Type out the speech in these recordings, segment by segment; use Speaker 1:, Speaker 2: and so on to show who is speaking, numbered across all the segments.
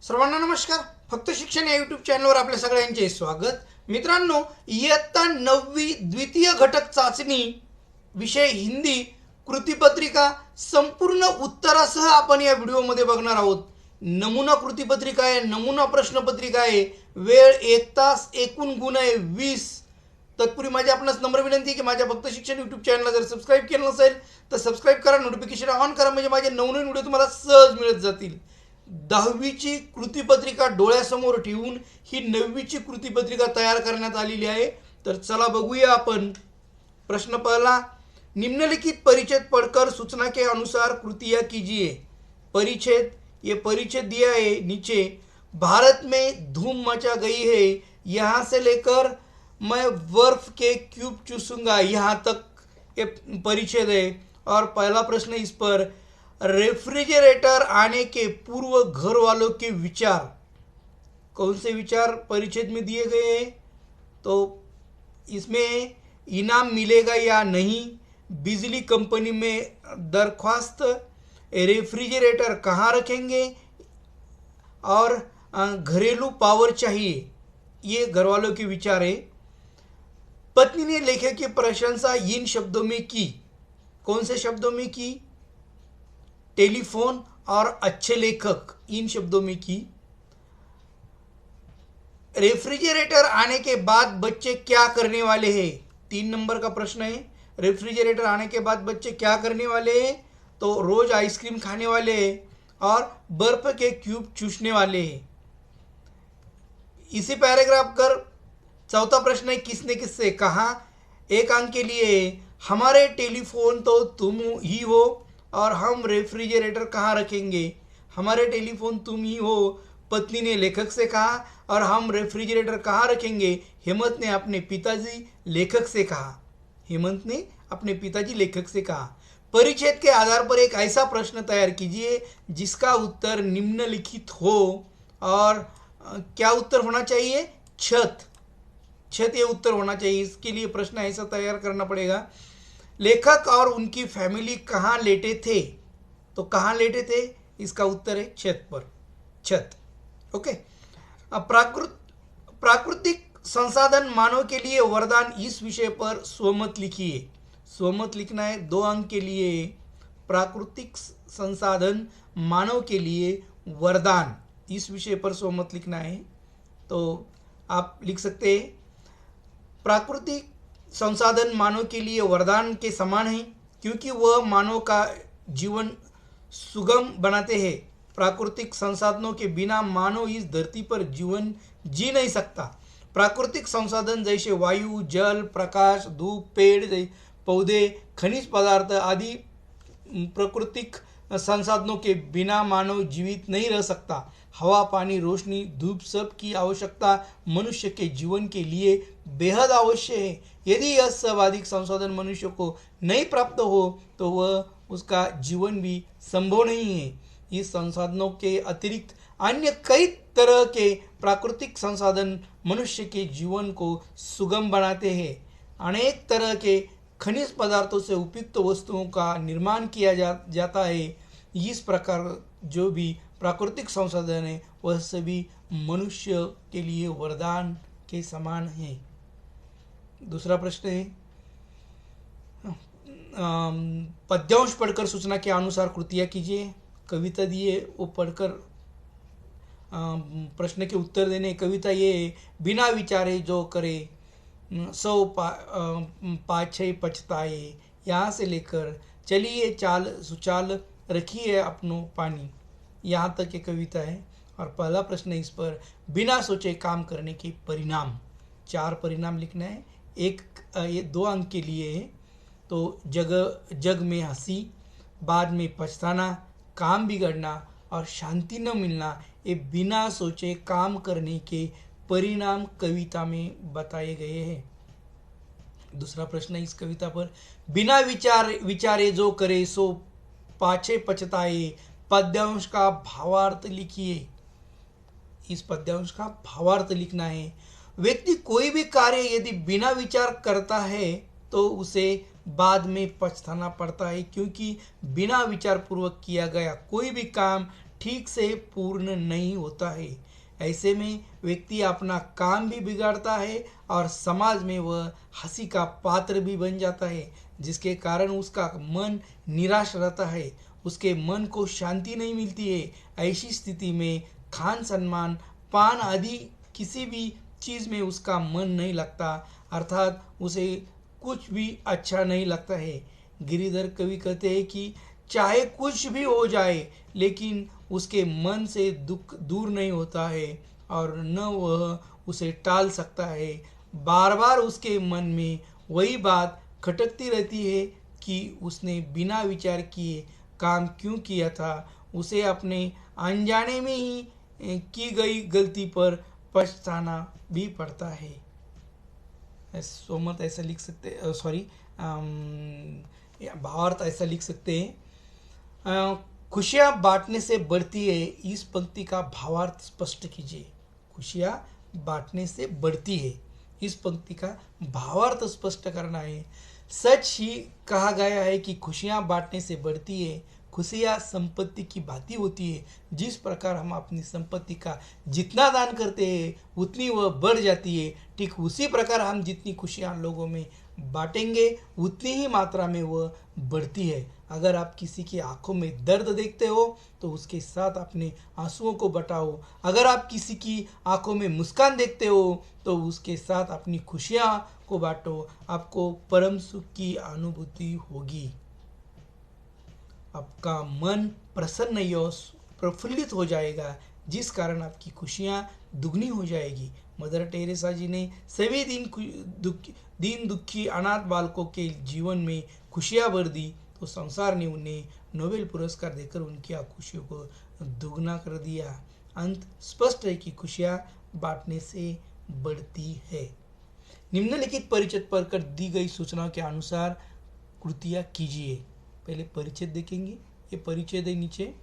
Speaker 1: सर्वांना नमस्कार. फक्त शिक्षण या यूट्यूब चॅनलवर आपल्या सगळ्यांचे स्वागत. मित्रांनो, इयत्ता 9वी द्वितीय घटक चाचणी विषय हिंदी कृतीपत्रिका संपूर्ण उत्तरासह आपण या व्हिडिओमध्ये बघणार आहोत. नमुना कृतीपत्रिका आहे, नमुना प्रश्नपत्रिका आहे, वेळ 1 तास, एकूण गुण आहे 20. तत्पूर्वी माझी आपणास नम्र विनंती की माझ्या फक्त शिक्षण यूट्यूब चॅनलला जर सबस्क्राईब केलं नसेल तर सबस्क्राईब करा, नोटिफिकेशन ऑन करा, म्हणजे माझे नवनवीन व्हिडिओ तुम्हाला सहज मिळत जातील. 10वीची कृतीपत्रिका डोळ्यासमोर ठेवून ही 9वीची कृतीपत्रिका तयार करण्यात आलेली आहे. तर चला बघूया आपण. प्रश्न पहला, निम्नलिखित परिच्छेद पढ़कर सूचना के अनुसार कृतियाँ कीजिए. परिच्छेद, ये परिच्छेद दिया है नीचे. भारत में धूम मचा गई है, यहाँ से लेकर मैं बर्फ के क्यूब चूसूंगा, यहाँ तक ये परिच्छेद है. और पहला प्रश्न इस पर, रेफ्रिजरेटर आने के पूर्व घर वालों के विचार. कौन से विचार परिच्छेद में दिए गए हैं? तो इसमें इनाम मिलेगा या नहीं, बिजली कंपनी में दरख्वास्त, रेफ्रिजरेटर कहाँ रखेंगे और घरेलू पावर चाहिए, ये घर वालों के विचार है. पत्नी ने लेखक की प्रशंसा इन शब्दों में की. कौन से शब्दों में की? टेलीफोन और अच्छे लेखक, इन शब्दों में की. रेफ्रिजरेटर आने के बाद बच्चे क्या करने वाले हैं? 3 नंबर का प्रश्न है. रेफ्रिजरेटर आने के बाद बच्चे क्या करने वाले हैं? तो रोज आइसक्रीम खाने वाले हैं और बर्फ के क्यूब चूसने वाले हैं. इसी पैराग्राफ कर चौथा प्रश्न है, किसने किससे कहा. 1 अंक के लिए, हमारे टेलीफोन तो तुम ही हो और हम रेफ्रिजरेटर कहाँ रखेंगे. हमारे टेलीफोन तुम ही हो, पत्नी ने लेखक से कहा, और हम रेफ्रिजरेटर कहाँ रखेंगे, हेमंत ने अपने पिताजी लेखक से कहा. हेमंत ने अपने पिताजी लेखक से कहा. परिच्छेद के आधार पर एक ऐसा प्रश्न तैयार कीजिए जिसका उत्तर निम्नलिखित हो. और क्या उत्तर होना चाहिए? छत. छत ये उत्तर होना चाहिए. इसके लिए प्रश्न ऐसा तैयार करना पड़ेगा. लेखक और उनकी फैमिली कहाँ लेटे थे? तो कहाँ लेटे थे, इसका उत्तर है छत पर. छत. ओके. अब प्राकृतिक संसाधन मानव के लिए वरदान, इस विषय पर स्वमत लिखिए. स्वमत लिखना है. 2 अंक के लिए. प्राकृतिक संसाधन मानव के लिए वरदान, इस विषय पर स्वमत लिखना है. तो आप लिख सकते हैं, प्राकृतिक संसाधन मानव के लिए वरदान के समान है क्योंकि वह मानव का जीवन सुगम बनाते हैं. प्राकृतिक संसाधनों के बिना मानव इस धरती पर जीवन जी नहीं सकता. प्राकृतिक संसाधन जैसे वायु, जल, प्रकाश, धूप, पेड़ पौधे, खनिज पदार्थ आदि प्राकृतिक संसाधनों के बिना मानव जीवित नहीं रह सकता. हवा, पानी, रोशनी, धूप, सब की आवश्यकता मनुष्य के जीवन के लिए बेहद आवश्यक है. यदि यह सब अधिक संसाधन मनुष्य को नहीं प्राप्त हो तो वह उसका जीवन भी संभव नहीं है. इस संसाधनों के अतिरिक्त अन्य कई तरह के प्राकृतिक संसाधन मनुष्य के जीवन को सुगम बनाते हैं. अनेक तरह के खनिज पदार्थों से उपयुक्त वस्तुओं का निर्माण किया जाता है. इस प्रकार जो भी प्राकृतिक संसाधन है वह सभी मनुष्य के लिए वरदान के समान है. दूसरा प्रश्न है, पद्यांश पढ़कर सूचना के अनुसार कृतियाँ कीजिए. कविता दिए वो पढ़कर प्रश्न के उत्तर देने. कविता ये, बिना विचारे जो करे सौ पाछे पछताए, यहाँ से लेकर चलिए चाल सुचाल रखिए अपनों पानी, यहाँ तक ये कविता है. और पहला प्रश्न इस पर, बिना सोचे काम करने के परिणाम. 4 परिणाम लिखना है. ये 2 अंक के लिए है. तो जग में हंसी, बाद में पछताना, काम बिगड़ना और शांति न मिलना, ये बिना सोचे काम करने के परिणाम कविता में बताए गए हैं. दूसरा प्रश्न इस कविता पर, बिना विचारे जो करे सो पाछे पछताए, पद्यांश का भावार्थ लिखिए. इस पद्यांश का भावार्थ लिखना है. व्यक्ति कोई भी कार्य यदि बिना विचार करता है तो उसे बाद में पछताना पड़ता है, क्योंकि बिना विचार पूर्वक किया गया कोई भी काम ठीक से पूर्ण नहीं होता है। ऐसे में व्यक्ति अपना काम भी बिगाड़ता है और समाज में वह हंसी का पात्र भी बन जाता है, जिसके कारण उसका मन निराश रहता है, उसके मन को शांति नहीं मिलती है। ऐसी स्थिति में खान सम्मान पान आदि किसी भी चीज़ में उसका मन नहीं लगता, अर्थात उसे कुछ भी अच्छा नहीं लगता है। गिरिधर कवि कहते हैं कि चाहे कुछ भी हो जाए लेकिन उसके मन से दुख दूर नहीं होता है और न वह उसे टाल सकता है। बार बार उसके मन में वही बात खटकती रहती है कि उसने बिना विचार किए काम क्यों किया था। उसे अपने अनजाने में ही की गई गलती पर पछताना भी पड़ता है। सोमत ऐसा लिख सकते, सॉरी, भावार्थ ऐसा लिख सकते हैं, खुशियाँ बांटने से बढ़ती है। इस पंक्ति का भावार्थ स्पष्ट कीजिए। खुशियाँ बांटने से बढ़ती है, इस पंक्ति का भावार्थ स्पष्ट करना है। सच ही कहा गया है कि खुशियाँ बांटने से बढ़ती है। खुशियाँ संपत्ति की भांति होती है। जिस प्रकार हम अपनी संपत्ति का जितना दान करते हैं उतनी वह बढ़ जाती है, ठीक उसी प्रकार हम जितनी खुशियाँ लोगों में बांटेंगे उतनी ही मात्रा में वह बढ़ती है। अगर आप किसी की आंखों में दर्द देखते हो तो उसके साथ अपने आंसुओं को बटाओ। अगर आप किसी की आंखों में मुस्कान देखते हो तो उसके साथ अपनी खुशियाँ को बांटो। आपको परम सुख की अनुभूति होगी। आपका मन प्रसन्न और प्रफुल्लित हो जाएगा, जिस कारण आपकी खुशियाँ दुगनी हो जाएगी। मदर टेरेसा जी ने सभी दीन दुखी अनाथ बालकों के जीवन में खुशियाँ भर दी, तो संसार ने उन्हें नोबेल पुरस्कार देकर उनकी खुशियों को दुगना कर दिया। अंत स्पष्ट है कि खुशियाँ बांटने से बढ़ती है। निम्नलिखित परिचित पर कर दी गई सूचनाओं के अनुसार कृतियाँ कीजिए। पहले परिच्छेद देखेंगे, ये परिच्छेद है नीचे,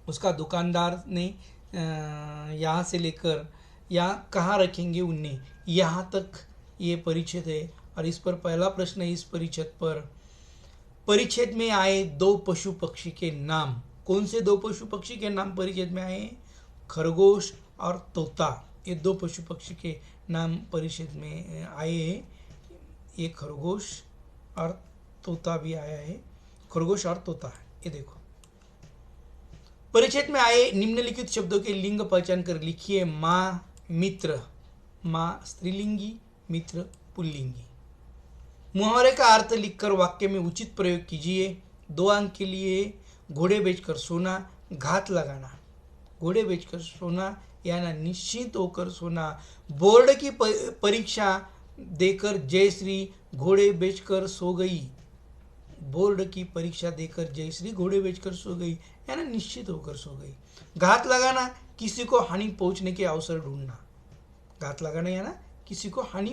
Speaker 1: उसका दुकानदार ने यहाँ से लेकर यहाँ कहाँ रखेंगे उनने, यहाँ तक ये परिच्छेद है। और इस पर पहला प्रश्न है, इस परिच्छेद पर परिच्छेद में आए दो पशु पक्षी के नाम। कौन से दो पशु पक्षी के नाम परिच्छेद में आए? खरगोश और तोता, ये दो पशु पक्षी के नाम परिच्छेद में आए हैं। ये खरगोश और तोता भी आया है, खरगोश और तोता है। ये देखो, परिच्छेद में आए निम्नलिखित शब्दों के लिंग पहचान कर लिखिए। माँ, मित्र। माँ स्त्रीलिंगी, मित्र पुल्लिंगी। मुहावरे का अर्थ लिखकर वाक्य में उचित प्रयोग कीजिए। 2 अंक के लिए घोड़े बेचकर सोना, घात लगाना। घोड़े बेचकर सोना यानी निश्चिंत होकर सोना। बोर्ड की परीक्षा देकर जयश्री घोड़े बेचकर सो गई। बोर्ड की परीक्षा देकर जयश्री घोड़े बेचकर सो गई यानी निश्चित होकर सो गई। घात लगाना, किसी को हानि पहुंचने के अवसर ढूंढना। घात लगाना यानी किसी को हानि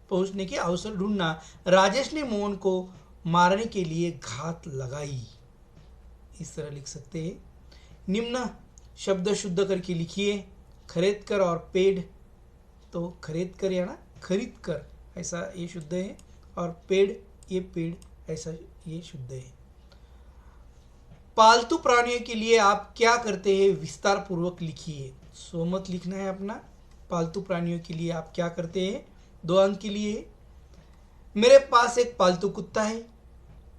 Speaker 1: पहुंचने के अवसर ढूंढना। राजेश ने मोहन को मारने के लिए घात लगाई, इस तरह लिख सकते हैं। निम्न शब्द शुद्ध करके लिखिए। खरीद कर और पेड़, तो खरीद कर यानी खरीद कर, ऐसा ये शुद्ध है, और पेड़, ये पेड़, ऐसा ये शुद्ध है। पालतू प्राणियों के लिए आप क्या करते हैं, विस्तार पूर्वक लिखिए। सोमत लिखना है अपना। पालतू प्राणियों के लिए आप क्या करते हैं, 2 अंक के लिए। मेरे पास एक पालतू कुत्ता है,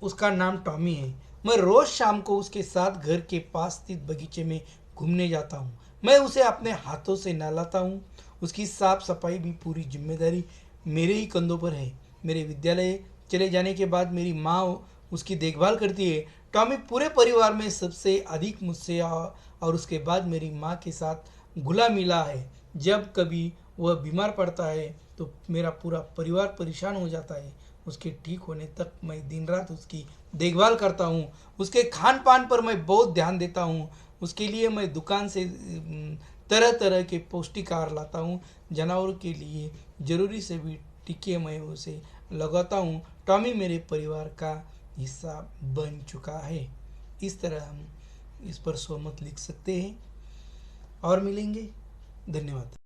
Speaker 1: उसका नाम टॉमी है। मैं रोज शाम को उसके साथ घर के पास स्थित बगीचे में घूमने जाता हूँ। मैं उसे अपने हाथों से नहलाता हूँ। उसकी साफ सफाई भी पूरी जिम्मेदारी मेरे ही कंधों पर है। मेरे विद्यालय चले जाने के बाद मेरी माँ उसकी देखभाल करती है। टॉमी पूरे परिवार में सबसे अधिक मुझसे और उसके बाद मेरी माँ के साथ घुला मिला है। जब कभी वह बीमार पड़ता है तो मेरा पूरा परिवार परेशान हो जाता है। उसके ठीक होने तक मैं दिन रात उसकी देखभाल करता हूँ। उसके खान पान पर मैं बहुत ध्यान देता हूँ। उसके लिए मैं दुकान से तरह तरह के पौष्टिक आहार लाता हूँ। जानवरों के लिए ज़रूरी से भी टीके मैं उसे लगाता हूँ। टॉमी मेरे परिवार का हिस्सा बन चुका है। इस तरह हम इस पर सहमत लिख सकते हैं और मिलेंगे। धन्यवाद।